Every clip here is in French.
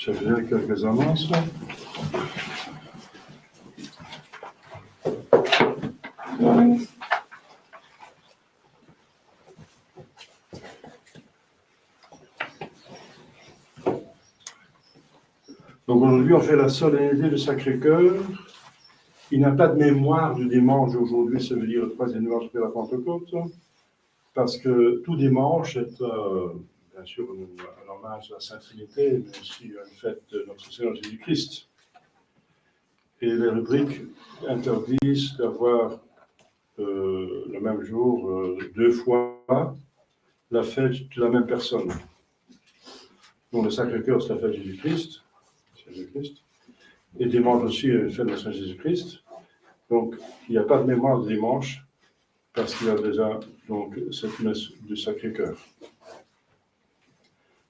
J'avais quelques annonces. Donc aujourd'hui, on fait la solennité du Sacré-Cœur. Il n'y a pas de mémoire du dimanche d'aujourd'hui, ça veut dire le troisième dimanche après la Pentecôte, parce que tout dimanche est bien sûr un hommage à la Sainte Trinité, mais aussi une fête de notre Seigneur Jésus-Christ. Et les rubriques interdisent d'avoir le même jour deux fois la fête de la même personne. Donc le Sacré-Cœur, c'est la fête de Jésus-Christ. Et dimanche aussi, une fête de Saint Jésus-Christ. Donc, il n'y a pas de mémoire de dimanche, parce qu'il y a déjà donc, cette messe du Sacré-Cœur.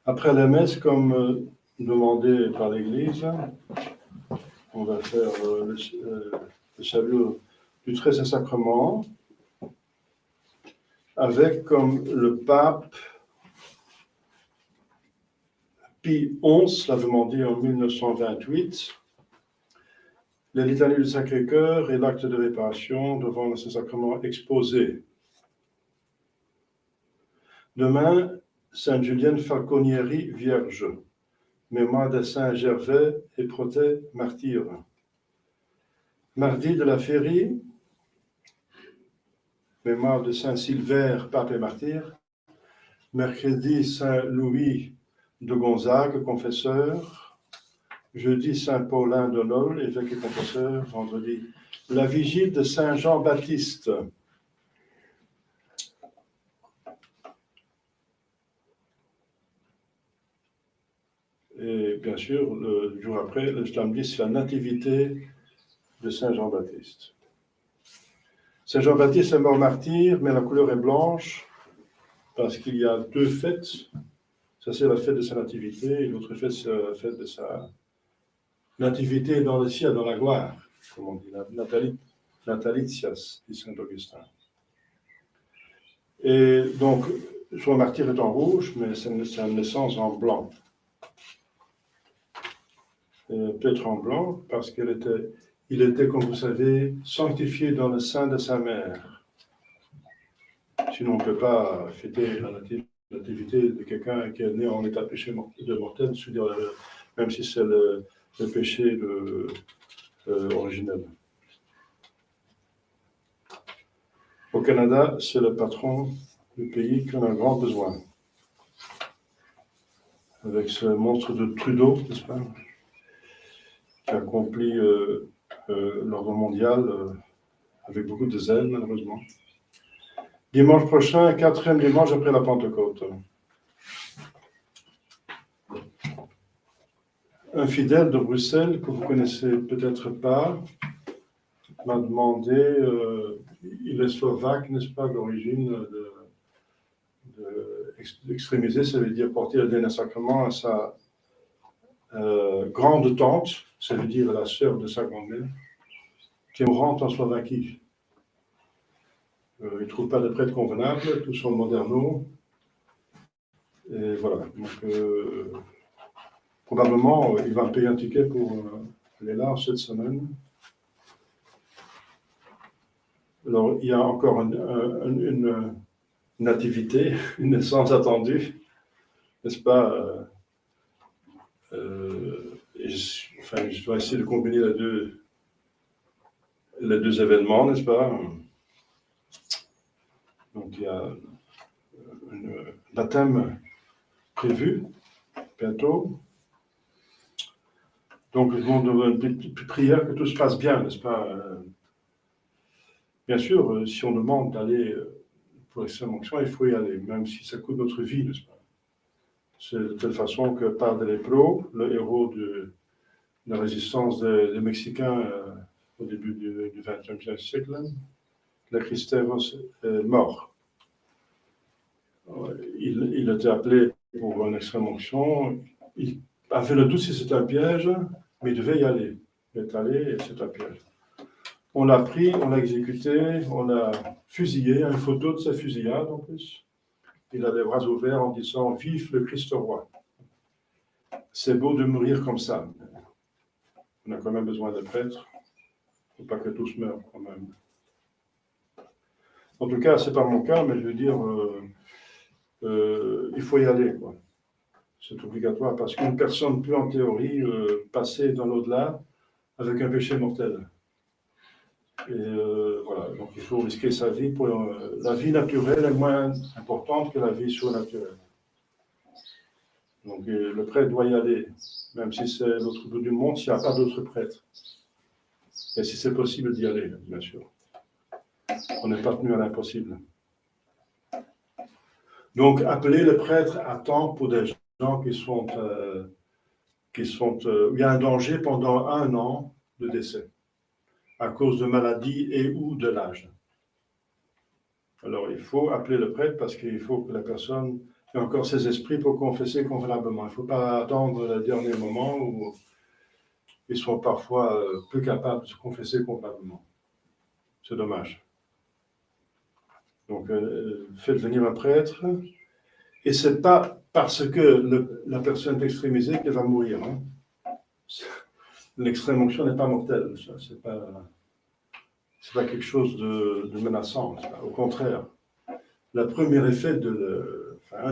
Après la messe, comme demandé par l'Église, on va faire le salut du Très Saint Sacrement, avec comme le pape Pie XI l'a demandé en 1928, les litanies du Sacré-Cœur et l'acte de réparation devant le Saint-Sacrement exposé. Demain, Sainte Julienne Falconieri, Vierge, mémoire de Saint Gervais et Protet, martyr. Mardi de la Férie, mémoire de Saint Silver, pape et martyr. Mercredi, Saint Louis de Gonzague, confesseur. Jeudi, Saint Paulin d'Onol, évêque et confesseur. Vendredi, la vigile de Saint Jean-Baptiste. Et bien sûr, le jour après, le samedi, c'est la nativité de Saint Jean-Baptiste. Saint Jean-Baptiste est mort martyr, mais la couleur est blanche, parce qu'il y a deux fêtes. Ça, c'est la fête de sa nativité, et l'autre fête, c'est la fête de sa nativité dans le ciel, dans la gloire, comme on dit, Natalitias, dit Saint Augustin. Et donc, son martyr est en rouge, mais sa naissance en blanc. Peut-être en blanc, parce qu'il était, comme vous savez, sanctifié dans le sein de sa mère. Sinon, on ne peut pas fêter la nativité de quelqu'un qui est né en état de péché de mortel, même si c'est le péché originel. Au Canada, c'est le patron du pays qui en a grand besoin. Avec ce monstre de Trudeau, n'est-ce pas, qui accomplit l'ordre mondial avec beaucoup de zèle, malheureusement. Dimanche prochain, 4e dimanche après la Pentecôte. Un fidèle de Bruxelles, que vous ne connaissez peut-être pas, m'a demandé, il est slovaque, n'est-ce pas, d'origine d'extrémiser, ça veut dire porter le dernier sacrement à sa grande tante, ça veut dire la sœur de sa grand-mère, qui est mourante en Slovaquie. Il ne trouve pas de prêtre convenable, tout sont modernos. Et voilà. Donc, probablement, il va payer un ticket pour aller là cette semaine. Alors, il y a encore une nativité, une naissance attendue, n'est-ce pas? Je dois essayer de combiner les deux événements, n'est-ce pas? Donc, il y a un baptême prévu bientôt. Donc, je demande une petite prière que tout se passe bien, n'est-ce pas? Bien sûr, si on demande d'aller pour l'extrême onction, il faut y aller, même si ça coûte notre vie, n'est-ce pas? C'est de telle façon que Padre Lepro, le héros de la résistance des Mexicains au début du XXe siècle, la Christeros est mort. Il était appelé pour une extrême onction. Il avait le doute si c'était un piège, mais il devait y aller. Il est allé et c'est un piège. On l'a pris, on l'a exécuté, on l'a fusillé. Il y a une photo de sa fusillade en plus. Il a les bras ouverts en disant « Vive le Christ roi ». c'est beau de mourir comme ça. On a quand même besoin de prêtres. Il ne faut pas que tous meurent quand même. En tout cas, ce n'est pas mon cas, mais je veux dire, il faut y aller, quoi. C'est obligatoire parce qu'une personne peut en théorie passer dans l'au-delà avec un péché mortel. Et voilà, donc il faut risquer sa vie. La vie naturelle est moins importante que la vie surnaturelle. Donc le prêtre doit y aller, même si c'est l'autre bout du monde, s'il n'y a pas d'autres prêtres. Et si c'est possible d'y aller, bien sûr. On n'est pas tenu à l'impossible. Donc appeler le prêtre à temps pour des gens qui sont où il y a un danger pendant 1 an de décès, à cause de maladie et ou de l'âge. Alors, il faut appeler le prêtre parce qu'il faut que la personne ait encore ses esprits pour confesser convenablement. Il ne faut pas attendre le dernier moment où ils sont parfois peu capables de se confesser convenablement. C'est dommage. Donc, faites venir un prêtre. Et ce n'est pas parce que la personne est extrémisée qu'elle va mourir. Hein. L'extrême onction n'est pas mortelle. Ce n'est pas quelque chose de menaçant. Au contraire. Un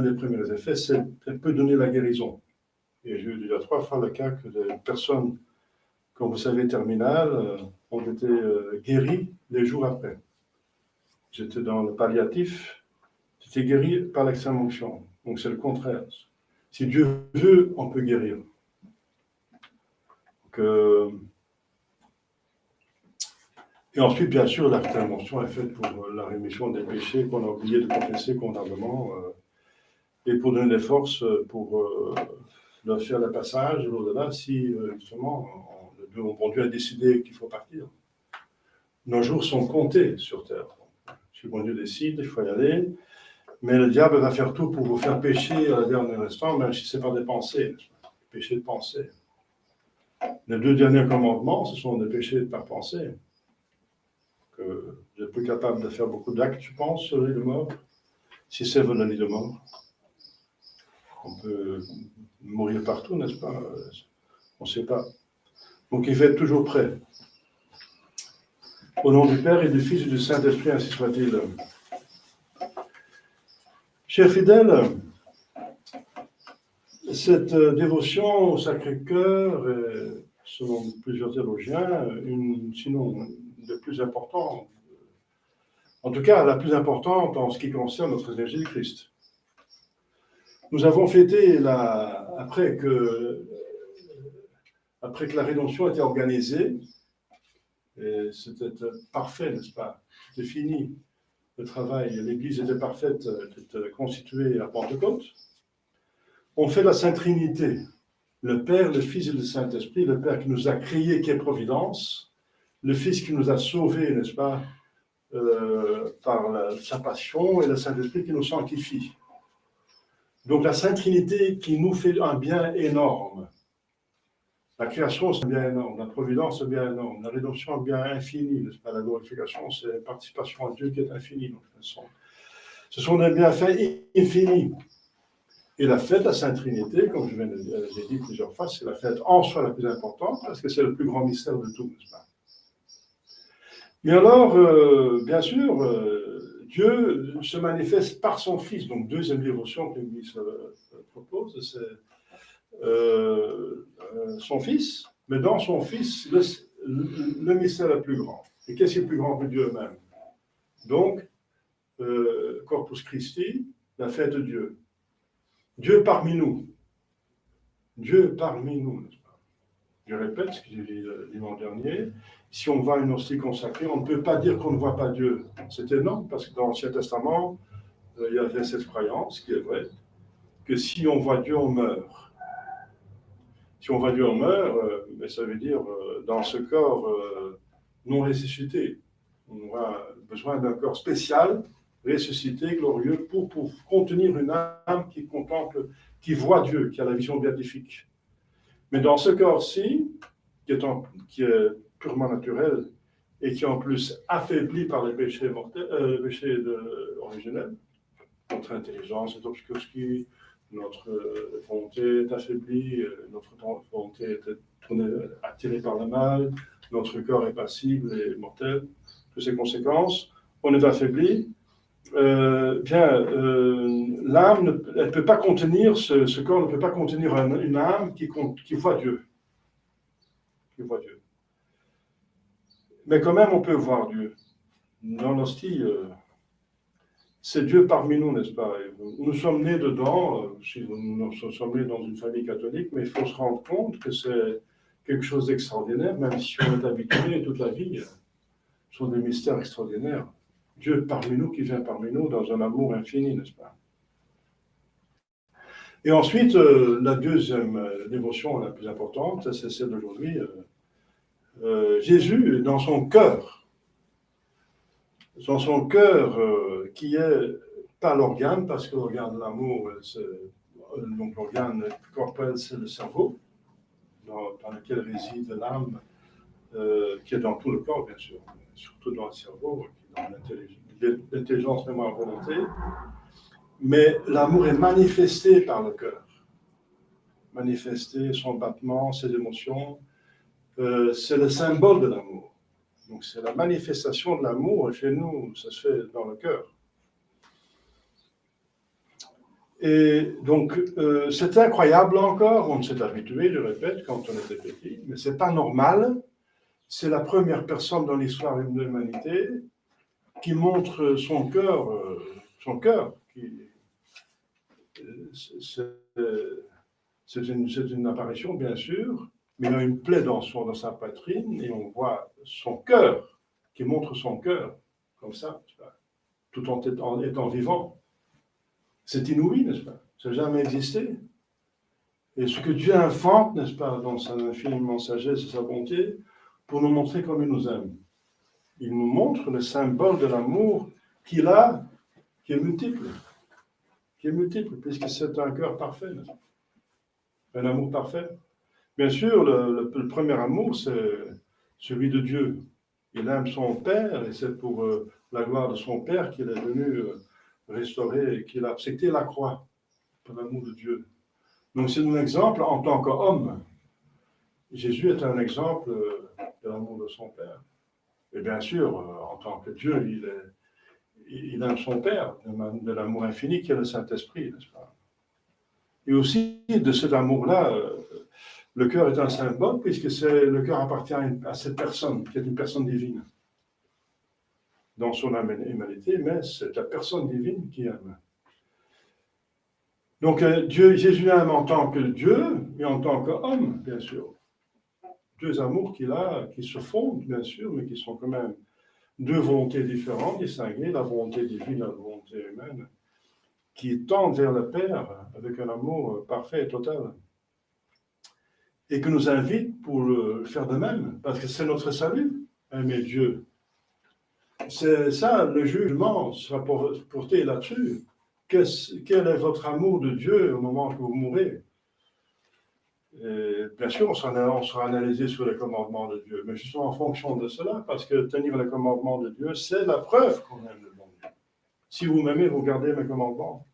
des premiers effets, c'est qu'elle peut donner la guérison. Et j'ai eu déjà 3 fois le cas que des personnes, comme vous savez, terminales, ont été guéries les jours après. J'étais dans le palliatif, j'étais guéri par l'extrême onction. Donc c'est le contraire. Si Dieu veut, on peut guérir. Donc, et ensuite, bien sûr, l'extrême onction est faite pour la rémission des péchés qu'on a oublié de confesser convenablement et pour donner des forces pour leur faire le passage au-delà si, justement, le bon Dieu a décidé qu'il faut partir. Nos jours sont comptés sur terre. Si le bon Dieu décide, il faut y aller. Mais le diable va faire tout pour vous faire pécher à la dernier instant, même si ce n'est pas des pensées, péché de pensée. Les 2 derniers commandements, ce sont des péchés par pensée. Que vous êtes plus capable de faire beaucoup d'actes, je pense, sur l'île de mort, si c'est votre lit de mort. On peut mourir partout, n'est-ce pas? On ne sait pas. Donc il faut être toujours prêt. Au nom du Père et du Fils et du Saint-Esprit, ainsi soit-il. Chers fidèles, cette dévotion au Sacré-Cœur est, selon plusieurs théologiens, sinon des plus importantes, en tout cas la plus importante en ce qui concerne notre Jésus-Christ. Nous avons fêté, après que la rédemption était organisée, et c'était parfait, n'est-ce pas? C'était fini, le travail, l'Église était parfaite, était constituée à Pentecôte. On fait la Sainte Trinité, le Père, le Fils et le Saint-Esprit, le Père qui nous a créés, qui est Providence, le Fils qui nous a sauvés, n'est-ce pas, par sa passion, et le Saint-Esprit qui nous sanctifie. Donc la Sainte Trinité qui nous fait un bien énorme. La création, c'est un bien énorme. La providence, c'est un bien énorme. La rédemption, un bien infini, n'est-ce pas? La glorification, c'est la participation à Dieu qui est infinie. Donc, ce sont des bienfaits infinis. Et la fête de la Sainte Trinité, comme je l'ai dit plusieurs fois, c'est la fête en soi la plus importante, parce que c'est le plus grand mystère de tout, n'est-ce pas? Mais alors, bien sûr, Dieu se manifeste par son Fils. Donc, deuxième dévotion que l'Église propose, c'est son Fils, mais dans son Fils, le mystère le plus grand. Et qu'est-ce qui est plus grand que Dieu même? Donc, Corpus Christi, la fête de Dieu. Dieu parmi nous. Dieu parmi nous, n'est-ce pas? Je répète ce que j'ai dit dimanche dernier. Si on voit une hostie consacrée, on ne peut pas dire qu'on ne voit pas Dieu. C'est énorme, parce que dans l'Ancien Testament, il y avait cette croyance qui est vraie, que si on voit Dieu, on meurt. Si on voit Dieu, on meurt, mais ça veut dire dans ce corps non ressuscité. On a besoin d'un corps spécial, ressuscité, glorieux, pour contenir une âme qui contemple, qui voit Dieu, qui a la vision béatifique. Mais dans ce corps-ci, qui est purement naturel et qui est en plus affaibli par les péchés mortels, originels, notre intelligence est obscurcie, notre volonté est affaiblie, notre volonté est attirée par le mal, notre corps est passible et mortel. Toutes ces conséquences, on est affaibli. L'âme, elle ne peut pas contenir, ce corps ne peut pas contenir une âme qui voit Dieu. Qui voit Dieu. Mais quand même, on peut voir Dieu. Dans l'hostie, c'est Dieu parmi nous, n'est-ce pas? Nous sommes nés dedans, nous sommes nés dans une famille catholique, mais il faut se rendre compte que c'est quelque chose d'extraordinaire, même si on est habitué toute la vie. Ce sont des mystères extraordinaires. Dieu parmi nous, qui vient parmi nous dans un amour infini, n'est-ce pas? Et ensuite, la deuxième dévotion la plus importante, c'est celle d'aujourd'hui. Jésus, dans son cœur, qui est pas l'organe, parce que l'organe de l'amour, donc l'organe corporel, c'est le cerveau, dans lequel réside l'âme, qui est dans tout le corps, bien sûr, surtout dans le cerveau, qui est dans l'intelligence, mémoire, volonté. Mais l'amour est manifesté par le cœur. Manifesté, son battement, ses émotions, c'est le symbole de l'amour. Donc c'est la manifestation de l'amour chez nous, ça se fait dans le cœur. Et donc c'est incroyable encore, on s'est habitué, je répète, quand on était petit, mais c'est pas normal. C'est la première personne dans l'histoire de l'humanité qui montre son cœur. C'est une apparition, bien sûr, mais il a une plaie dans sa poitrine et on voit son cœur, qui montre son cœur, comme ça, tout en étant vivant. C'est inouï, n'est-ce pas? Ça n'a jamais existé. Et ce que Dieu infante, n'est-ce pas, dans sa infiniment sagesse et sa bonté, pour nous montrer comme il nous aime. Il nous montre le symbole de l'amour qu'il a, qui est multiple, puisque c'est un cœur parfait, n'est-ce pas? Un amour parfait. Bien sûr, le premier amour, c'est celui de Dieu. Il aime son Père, et c'est pour la gloire de son Père qu'il est venu restaurer, et qu'il a accepté la croix, pour l'amour de Dieu. Donc c'est un exemple en tant qu'homme. Jésus est un exemple de l'amour de son Père. Et bien sûr, en tant que Dieu, il aime son Père, de l'amour infini qui est le Saint-Esprit, n'est-ce pas? Et aussi, de cet amour-là, le cœur est un symbole, puisque le cœur appartient à cette personne, qui est une personne divine, dans son humanité, mais c'est la personne divine qui aime. Donc, Jésus aime en tant que Dieu et en tant qu'homme, bien sûr. Deux amours qu'il a, qui se fondent, bien sûr, mais qui sont quand même deux volontés différentes, distinguées, la volonté divine et la volonté humaine, qui tendent vers le Père avec un amour parfait et total. Et que nous invite pour le faire de même, parce que c'est notre salut, aimer Dieu. C'est ça, le jugement sera porté là-dessus. Quel est votre amour de Dieu au moment que vous mourrez? Et bien sûr, on sera analysé sur les commandements de Dieu, mais justement en fonction de cela, parce que tenir les commandements de Dieu, c'est la preuve qu'on aime le bon Dieu. Si vous m'aimez, vous gardez mes commandements.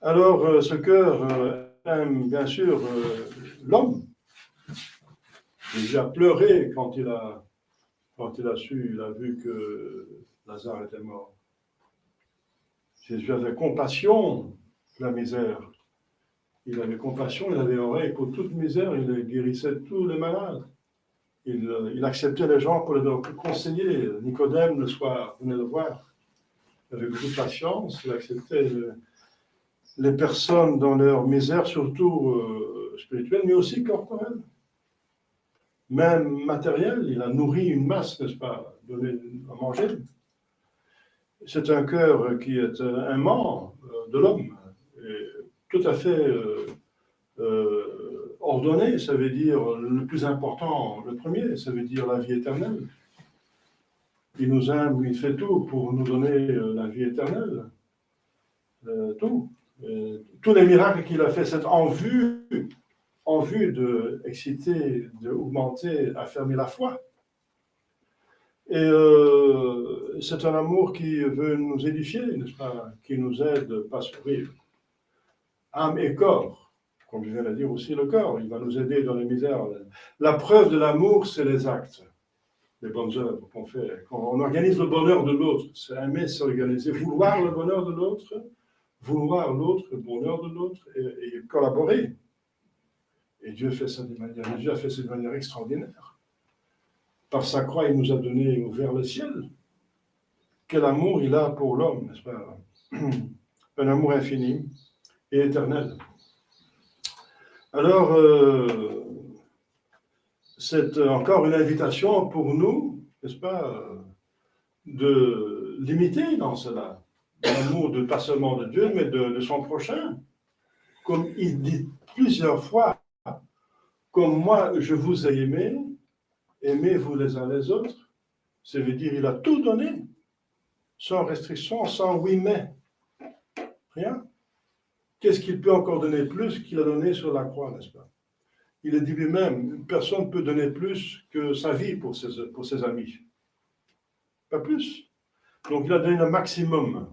Alors, ce cœur aime bien sûr l'homme. Il a pleuré quand il a vu que Lazare était mort. Jésus avait compassion de la misère. Il avait compassion, il avait oreille pour toute misère, il guérissait tous les malades. Il acceptait les gens pour les conseiller. Nicodème, le soir, venait le voir. Avec beaucoup de patience, il acceptait les personnes dans leur misère, surtout spirituelle, mais aussi corporelle. Même matérielle, il a nourri une masse, n'est-ce pas, donné à manger. C'est un cœur qui est aimant de l'homme, et tout à fait ordonné, ça veut dire le plus important, le premier, ça veut dire la vie éternelle. Il nous aime, il fait tout pour nous donner la vie éternelle. Tout. Tous les miracles qu'il a fait, c'est en vue d'exciter, d'augmenter, affermir la foi. Et c'est un amour qui veut nous édifier, n'est-ce pas, qui nous aide à pas survivre. âme et corps. Comme je viens de dire aussi, le corps, il va nous aider dans les misères. La preuve de l'amour, c'est les actes, les bonnes œuvres qu'on fait. Quand on organise le bonheur de l'autre, c'est aimer s'organiser, vouloir le bonheur de l'autre, vouloir l'autre, le bonheur de l'autre, et collaborer. Et Dieu a fait ça de manière extraordinaire. Par sa croix, il nous a donné ouvert le ciel. Quel amour il a pour l'homme, n'est-ce pas? Un amour infini et éternel. Alors, c'est encore une invitation pour nous, n'est-ce pas, de l'imiter dans cela. L'amour pas seulement de Dieu, mais de son prochain. Comme il dit plusieurs fois, comme moi je vous ai aimé, aimez-vous les uns les autres. Ça veut dire il a tout donné, sans restriction, sans oui mais. Rien. Qu'est-ce qu'il peut encore donner plus qu'il a donné sur la croix, n'est-ce pas? Il a dit lui-même, personne ne peut donner plus que sa vie pour ses amis. Pas plus. Donc il a donné le maximum.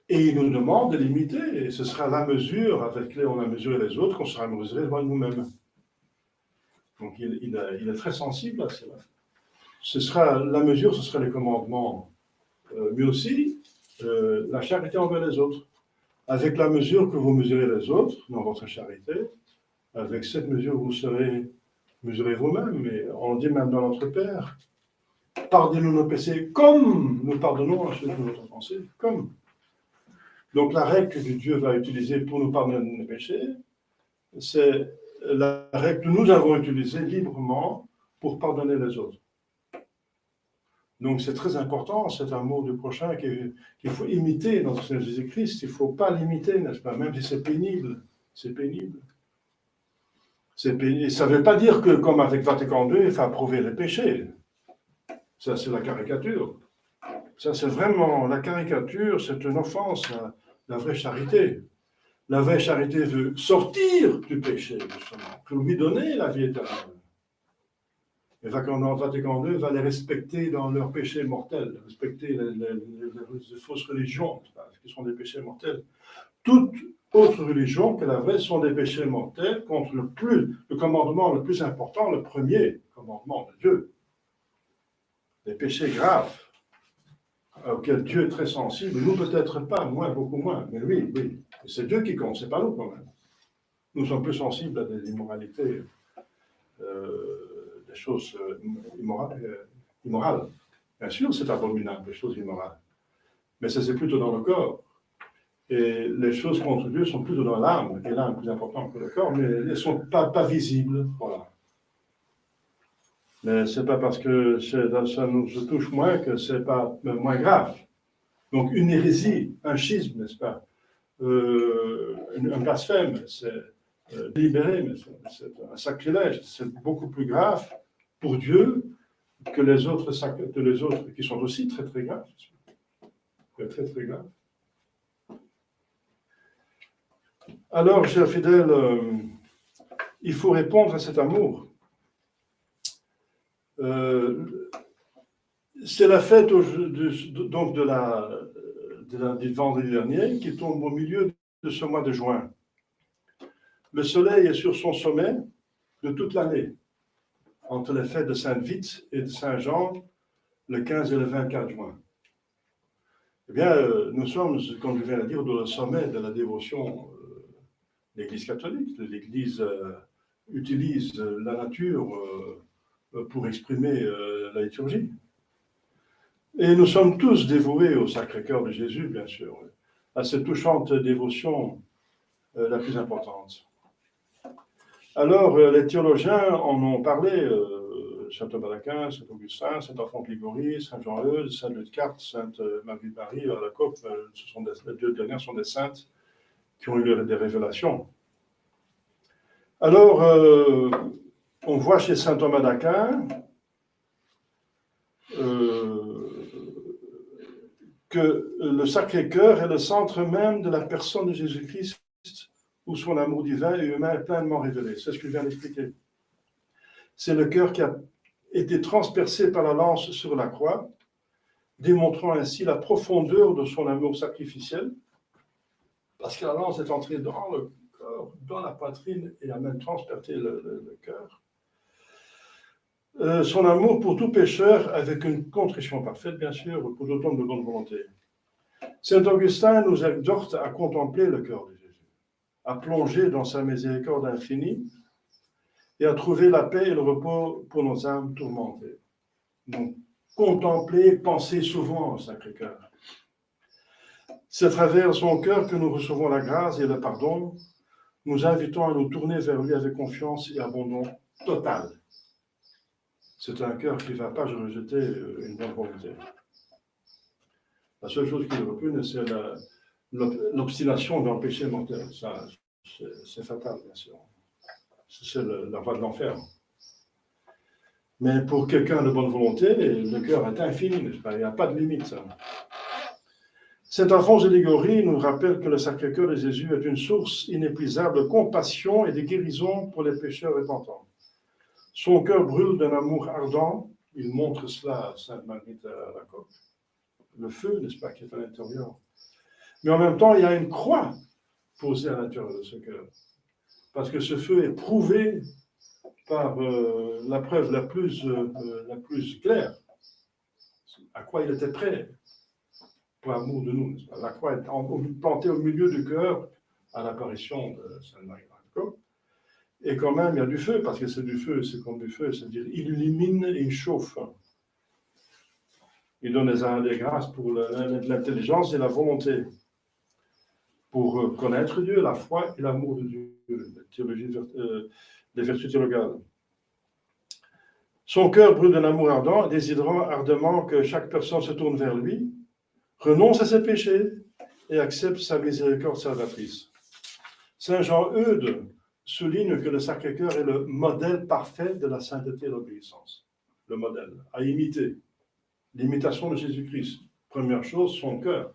Et il nous demande de l'imiter, et ce sera la mesure avec laquelle on a mesuré les autres qu'on sera mesuré devant nous-mêmes. Donc il est très sensible à cela. Ce sera la mesure, ce sera les commandements, mais aussi la charité envers les autres. Avec la mesure que vous mesurez les autres dans votre charité, avec cette mesure vous serez mesurés vous-même. Et on dit même dans notre Père, pardonnez-nous nos péchés comme nous pardonnons à ceux qui nous ont offensés, comme. Donc la règle que Dieu va utiliser pour nous pardonner nos péchés, c'est la règle que nous avons utilisée librement pour pardonner les autres. Donc c'est très important, cet amour du prochain qu'il faut imiter dans le Seigneur Jésus-Christ. Il ne faut pas l'imiter, n'est-ce pas? Même si c'est pénible. C'est pénible. Ça ne veut pas dire que, comme avec Vatican II, il faut approuver les péchés. Ça, c'est la caricature. Ça, c'est vraiment la caricature, c'est une offense à la vraie charité. La vraie charité veut sortir du péché, justement, pour lui donner la vie éternelle. Et Vatican II va les respecter dans leurs péchés mortels, respecter les fausses religions, qui sont des péchés mortels. Toutes autres religions que la vraie sont des péchés mortels contre le commandement le plus important, le premier commandement de Dieu. Des péchés graves, auxquels Dieu est très sensible. Nous, peut-être pas, moi, beaucoup moins, mais lui, oui. C'est Dieu qui compte, c'est pas nous quand même. Nous sommes plus sensibles à des immoralités, des choses immorales. Bien sûr, c'est abominable, des choses immorales. Mais ça, c'est plutôt dans le corps. Et les choses contre Dieu sont plutôt dans l'âme, et l'âme est plus importante que le corps, mais elles ne sont pas visibles. Voilà. Mais ce n'est pas parce que ça nous touche moins que ce n'est pas moins grave. Donc une hérésie, un schisme, n'est-ce pas, un blasphème, c'est délibéré, mais c'est un sacrilège, c'est beaucoup plus grave pour Dieu que les autres qui sont aussi très très graves. Très très graves. Alors, chers fidèles, il faut répondre à cet amour. C'est la fête donc du vendredi dernier qui tombe au milieu de ce mois de juin. Le soleil est sur son sommet de toute l'année, entre les fêtes de Sainte-Vite et de Saint-Jean, le 15 et le 24 juin. Eh bien, nous sommes, comme je viens de dire, dans le sommet de la dévotion de l'Église catholique. L'Église utilise la nature pour exprimer la liturgie. Et nous sommes tous dévoués au Sacré-Cœur de Jésus, bien sûr, à cette touchante dévotion la plus importante. Alors, les théologiens en ont parlé, saint Thomas d'Aquin, saint Augustin, saint Alphonse de Liguori, saint Jean Eudes, saint Ludcart, sainte Marie de Marie, à la COP, les deux dernières sont des saintes qui ont eu des révélations. Alors, on voit chez saint Thomas d'Aquin que le Sacré-Cœur est le centre même de la personne de Jésus-Christ, où son amour divin et humain est pleinement révélé. C'est ce que je viens d'expliquer. C'est le cœur qui a été transpercé par la lance sur la croix, démontrant ainsi la profondeur de son amour sacrificiel parce que la lance est entrée dans le corps, dans la poitrine, et a même transpercé le cœur. Son amour pour tout pécheur, avec une contrition parfaite, bien sûr, pour tout homme de bonne volonté. Saint Augustin nous exhorte à contempler le cœur de Jésus, à plonger dans sa miséricorde infinie et à trouver la paix et le repos pour nos âmes tourmentées. Donc, contempler, penser souvent au Sacré-Cœur. C'est à travers son cœur que nous recevons la grâce et le pardon, nous invitons à nous tourner vers lui avec confiance et abandon total. C'est un cœur qui ne va pas rejeter une bonne volonté. La seule chose qui le repugne, c'est l'obstination dans le péché mortel. Ça, c'est fatal, bien sûr. C'est la voie de l'enfer. Mais pour quelqu'un de bonne volonté, le cœur est infini, n'est-ce pas? Il n'y a pas de limite. Ça. Saint Alphonse de Liguori nous rappelle que le Sacré-Cœur de Jésus est une source inépuisable de compassion et de guérison pour les pécheurs repentants. Son cœur brûle d'un amour ardent. Il montre cela à Sainte Marguerite à la Coque. Le feu, n'est-ce pas, qui est à l'intérieur. Mais en même temps, il y a une croix posée à l'intérieur de ce cœur. Parce que ce feu est prouvé par la preuve la plus claire. À quoi il était prêt pour l'amour de nous. N'est-ce pas? La croix est plantée au milieu du cœur à l'apparition de Sainte Marguerite. Et quand même, il y a du feu, parce que c'est du feu, c'est comme du feu, c'est-à-dire il illumine et il chauffe. Il donne des grâces pour l'intelligence et la volonté, pour connaître Dieu, la foi et l'amour de Dieu, la théologie, les vertus théologales. Son cœur brûle d'un amour ardent, désirant ardemment que chaque personne se tourne vers lui, renonce à ses péchés et accepte sa miséricorde salvatrice. Saint Jean-Eudes souligne que le Sacré-Cœur est le modèle parfait de la sainteté et de l'obéissance. Le modèle à imiter. L'imitation de Jésus-Christ. Première chose, son cœur.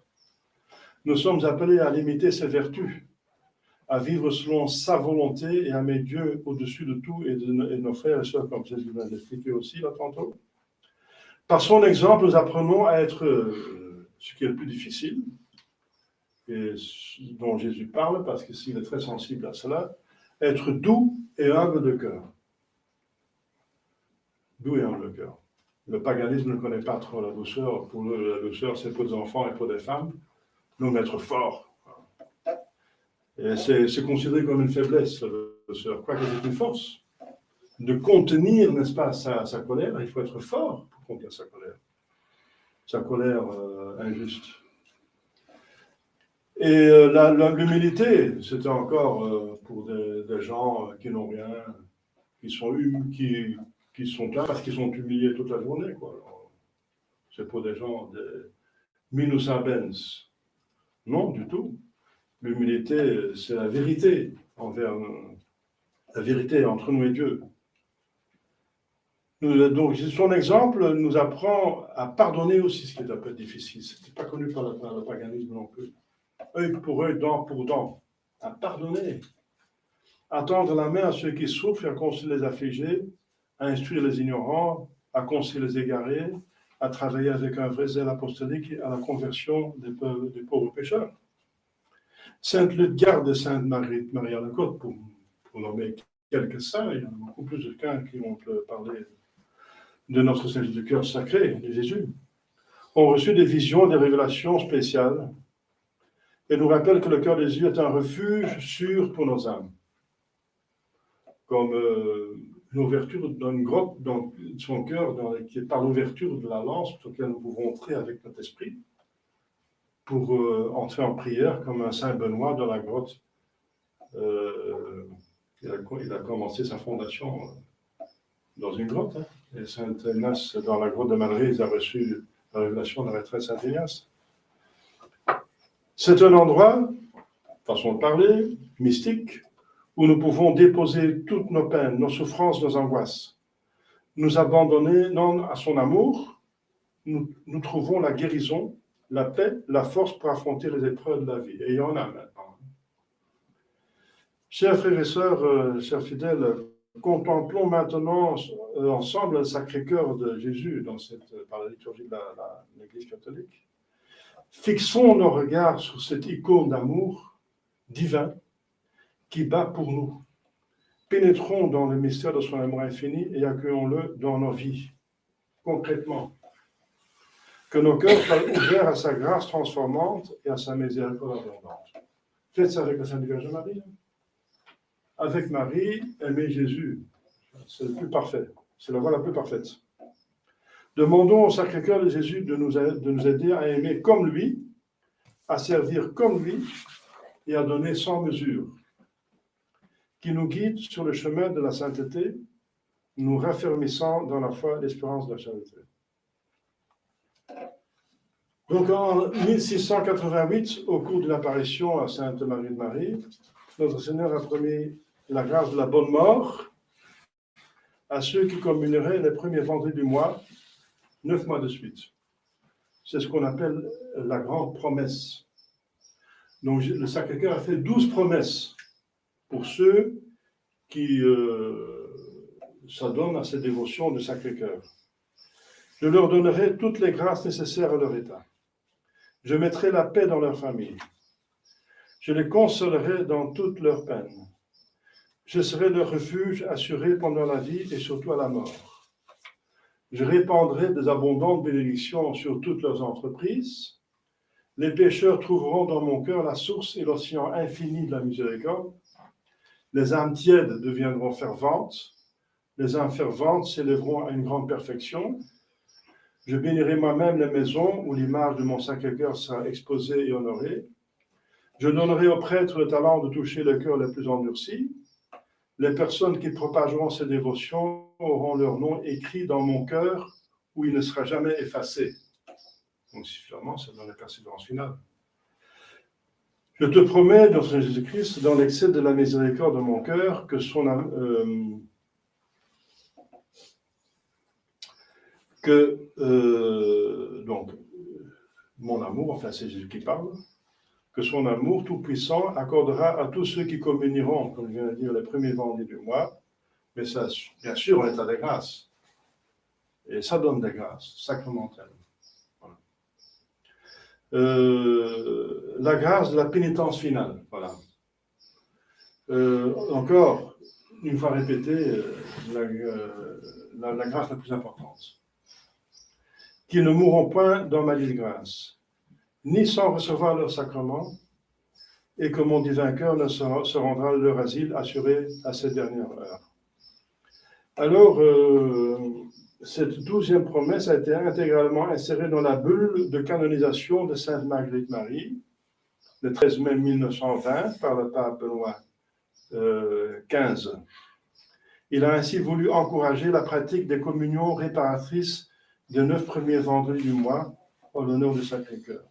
Nous sommes appelés à l'imiter ses vertus, à vivre selon sa volonté et à mettre Dieu au-dessus de tout et de nos frères et sœurs, comme Jésus vient d'expliquer aussi là tantôt. Par son exemple, nous apprenons à être ce qui est le plus difficile, et dont Jésus parle, parce qu'il est très sensible à cela, être doux et humble de cœur. Doux et humble de cœur. Le paganisme ne connaît pas trop la douceur. Pour eux, la douceur, c'est pour des enfants et pour des femmes. Nous, être forts. Et c'est considéré comme une faiblesse, la douceur. Quoique c'est une force. De contenir, n'est-ce pas, sa colère. Il faut être fort pour contenir sa colère. Sa colère injuste. Et l'humilité, c'était encore pour des gens qui n'ont rien, qui sont là parce qu'ils sont humiliés toute la journée, quoi. C'est pour des gens de minus habens. Non, du tout. L'humilité, c'est la vérité la vérité entre nous et Dieu. Donc, son exemple nous apprend à pardonner aussi, ce qui est un peu difficile. Ce n'était pas connu par le paganisme non plus. Œil pour œil, dent pour dent. À pardonner. À tendre la main à ceux qui souffrent, à consoler les affligés, à instruire les ignorants, à conseiller les égarés, à travailler avec un vrai zèle apostolique à la conversion des pauvres pécheurs. Sainte Ludegarde et Sainte Marguerite Marie à la Côte, pour nommer quelques saints, il y en a beaucoup plus de qu'un qui vont parler de notre Seigneur du cœur sacré, de Jésus, ont reçu des visions, des révélations spéciales, et nous rappellent que le cœur de Jésus est un refuge sûr pour nos âmes. Comme une ouverture dans une grotte, dans son cœur, qui est par l'ouverture de la lance, sur laquelle nous pouvons entrer avec notre esprit, pour entrer en prière, comme un Saint Benoît dans la grotte. Il a commencé sa fondation dans une grotte. Hein. Et Saint Ignace, dans la grotte de Madrid, a reçu la révélation de la retraite Saint Ignace. C'est un endroit, façon de parler, mystique, où nous pouvons déposer toutes nos peines, nos souffrances, nos angoisses. Nous abandonner non à son amour, nous trouvons la guérison, la paix, la force pour affronter les épreuves de la vie. Et il y en a maintenant. Chers frères et sœurs, chers fidèles, contemplons maintenant ensemble le Sacré-Cœur de Jésus par la liturgie de l'Église catholique. Fixons nos regards sur cette icône d'amour divin qui bat pour nous. Pénétrons dans le mystère de son amour infini et accueillons-le dans nos vies, concrètement. Que nos cœurs soient ouverts à sa grâce transformante et à sa miséricorde abondante. Faites ça avec la Sainte Vierge Marie. Avec Marie, aimer Jésus. C'est le plus parfait. C'est la voie la plus parfaite. Demandons au Sacré-Cœur de Jésus de nous aider à aimer comme lui, à servir comme lui et à donner sans mesure. Qui nous guide sur le chemin de la sainteté, nous raffermissant dans la foi, l'espérance de la charité. Donc en 1688, au cours d'une apparition à Sainte Marie de Marie, notre Seigneur a promis la grâce de la bonne mort à ceux qui communieraient les premiers vendredis du mois, 9 mois de suite. C'est ce qu'on appelle la grande promesse. Donc le Sacré-Cœur a fait 12 promesses pour ceux qui s'adonnent à cette dévotion du Sacré-Cœur. Je leur donnerai toutes les grâces nécessaires à leur état. Je mettrai la paix dans leur famille. Je les consolerai dans toutes leurs peines. Je serai leur refuge assuré pendant la vie et surtout à la mort. Je répandrai des abondantes bénédictions sur toutes leurs entreprises. Les pécheurs trouveront dans mon cœur la source et l'océan infini de la miséricorde. Les âmes tièdes deviendront ferventes. Les âmes ferventes s'élèveront à une grande perfection. Je bénirai moi-même les maisons où l'image de mon Sacré-Cœur sera exposée et honorée. Je donnerai aux prêtres le talent de toucher le cœur les plus endurcis. Les personnes qui propageront ces dévotions auront leur nom écrit dans mon cœur où il ne sera jamais effacé. Donc, sûrement, c'est dans la persévérance finale. Je te promets, notre Jésus-Christ, dans l'excès de la miséricorde de mon cœur, que mon amour, enfin c'est Jésus qui parle, que son amour tout-puissant accordera à tous ceux qui communieront, comme je viens de dire, les premiers vendredis du mois, mais ça, bien sûr, en état de grâce. Et ça donne des grâces sacramentelles. Voilà. La grâce de la pénitence finale, voilà. Encore, une fois répété, la grâce la plus importante. Qu'ils ne mourront point dans ma disgrâce, ni sans recevoir leur sacrement, et que mon divin cœur ne se rendra leur asile assuré à cette dernière heure. Alors, cette 12e promesse a été intégralement insérée dans la bulle de canonisation de Sainte Marguerite Marie, le 13 mai 1920, par le pape Benoît XV. Il a ainsi voulu encourager la pratique des communions réparatrices des 9 premiers vendredis du mois en l'honneur du Sacré-Cœur.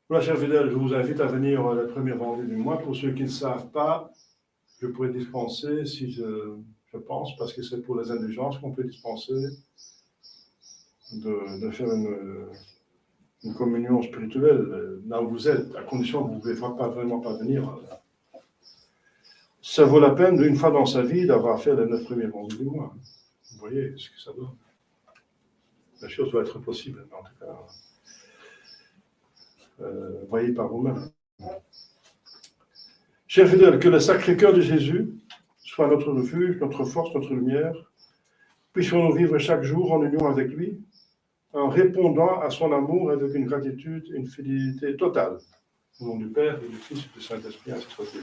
Voilà, chers fidèles, je vous invite à venir le premier vendredi du mois. Pour ceux qui ne savent pas, je pourrais dispenser, si je pense, parce que c'est pour les indulgences qu'on peut dispenser de faire une communion spirituelle là où vous êtes, à condition que vous ne pouvez vraiment pas venir. Ça vaut la peine, une fois dans sa vie, d'avoir fait les 9 premiers vendredis du mois. Vous voyez ce que ça donne. La chose doit être possible, en tout cas. Voyez par vous-même. Chers fidèles, que le Sacré-Cœur de Jésus soit notre refuge, notre force, notre lumière. Puissions-nous vivre chaque jour en union avec lui, en répondant à son amour avec une gratitude et une fidélité totale. Au nom du Père, et du Fils et du Saint-Esprit, ainsi soit-il.